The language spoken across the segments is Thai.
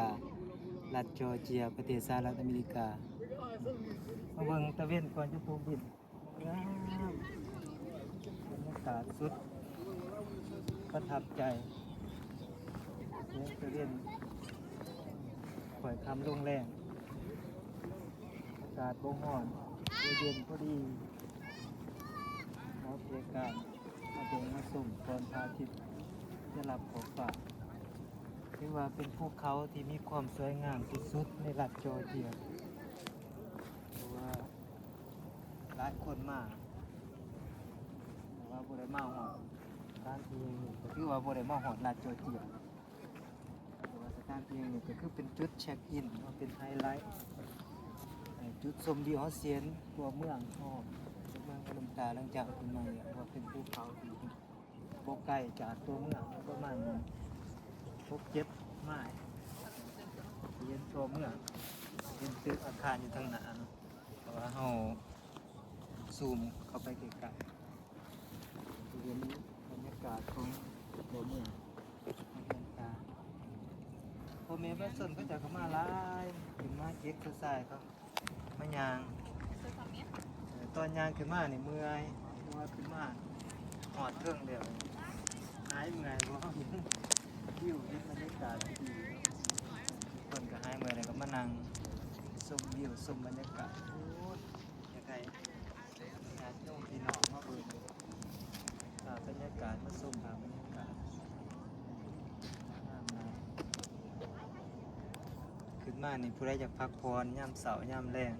ารัฐจอร์เจียประเทศสหรัฐอเมริกามาเบิ่งตะเวนก่อนจะตกดินงามบรรยากาศสุดประทับใจเสียงตะเวนปล่อยคำลงแรงอากาศบ่ร้อนเย็นพอดีเอาบรรยากาศมาเบิ่งมาสุ่มตอนพระอาทิตย์จะรับขอบฟ้าถือว่าเป็นภูเขาที่มีความสวยงามที่สุดในรัฐจอร์เจียเพราะว่าหลายคนมาแต่ว่าบ่ได้มาฮอดสถานที่นี้ก็คือว่าบ่ได้มาฮอดรัฐจอร์เจียเพราะว่าสถานที่นี้ก็คือเป็นจุดเช็คอินเป็นไฮไลท์จุดชมวิวเสียนตัวเมืองเมืองกลมตาหลังจากขึ้นมาเนี่ยว่าเป็นภูเขาที่บ่ไกลจากตัวเมืองประมาณ6-7 ไม้เย็นตัวเมืองเย็นตึกอาคารอยู่ทางหน้าเนาะเพราะว่าเฮาซูมเข้าไปใกล้ๆเห็นบรรยากาศของตัวเมืองเห็นตาพ่อแม่ประชาชนก็จะเข้ามาหลายขึ้นมาเอ็กซ์เซอร์ไซส์ครับมายางตอนยางขึ้นมานี่เมื่อยเพราะว่าขึ้นมาหอดเครื่องเดียวหายเมื่อยเพราะว่าวิวเห็นบรรยากาศดีคนก็หายเมื่อยแล้วก็มานั่งชมวิวชมบรรยากาศโอ้ยยังไงงานโยมพี่น้องมาเบิ่งบรรยากาศมาชมบรรยากาศขึ้นมานี่ผู้ใดอยากพักผ่อนยามเสาร์ยามแรง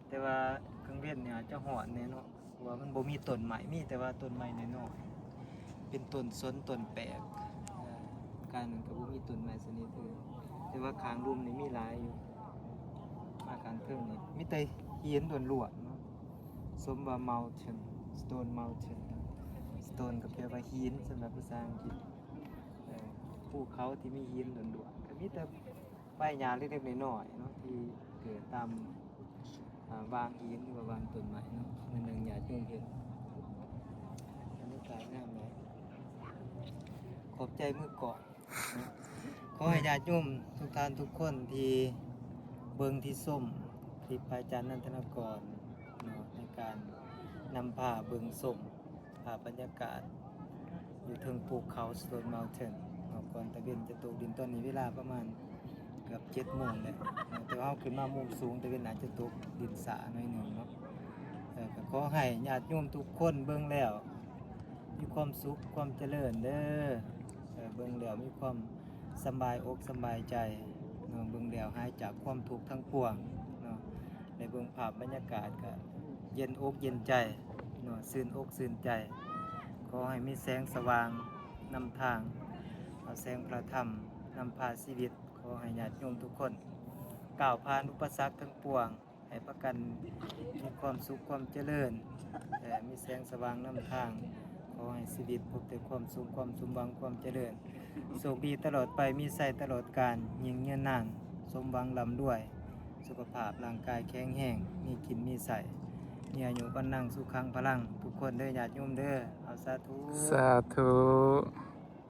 แต่ว่ากลางเว้นเนี่ยจะหอนแน่เนาะเพราะว่ามันบ่มีต้นไม้มีแต่ว่าต้นไม้น้อยๆเป็นต้นสนต้นแปลกการนึงก็บ่มีต้นไม้ชนิดอื่นแต่ว่าข้างรุมนี่มีหลายอยู่มาข้างเทิงนี่มีแต่หินล้วนๆเนาะสมว่า mountain stone mountain stone ก็แปลว่าหินสำหรับภาษาอังกฤษภูเขาที่มีหินล้วนๆก็มีแต่ป้ายหญ้าเล็กๆน้อยๆเนาะที่เกิดตามวางหินหรือว่าวางต้นไม้เนาะนั่นนึงอย่าจุ่มเห็นบรรยากาศงามเลยขอบใจมือเกาะขอให้ญาติโยมทุกท่านทุกคนที่เบิ่งที่ส้มที่พระอาจารย์นันทนกรเนาะในการนำพาเบิ่งส้มภาพบรรยากาศอยู่ถึงภูเขา Stone Mountain ก่อนตะเวนจะตกดินตอนนี้เวลาประมาณเกือบ7 โมงแล้วแต่ว่าขึ้นมามุมสูงตะเวนอาจจะตกดินสาหน่อยหนึ่งเนาะก็ขอให้ญาติโยมทุกคนเบิ่งแล้วมีความสุขความเจริญเด้อเบิ่งแล้วมีความสบายอกสบายใจเนาะเบิ่งแล้วหายจากความทุกข์ทั้งปวงเนาะในเบิ่งภาพบรรยากาศก็เย็นอกเย็นใจเนาะชื่นอกชื่นใจขอให้มีแสงสว่างนำทางเอาแสงพระธรรมนำพาชีวิตขอให้ญาติโยมทุกคนก้าวผ่านอุปสรรคทั้งปวงให้ประกันมีความสุขความเจริญมีแสงสว่างนำทางขอให้ชีวิตพบแต่ความสุขความสมหวังความเจริญโชคดีตลอดไปมีชัยตลอดกาลยิ่งยืนนานสมหวังร่ำรวยสุขภาพร่างกายแข็งแรงมีกินมีใส่มีอายุวันนั่งสุขังพลังทุกคนเด้อญาติโยมเด้อเอาสาธุสาธุ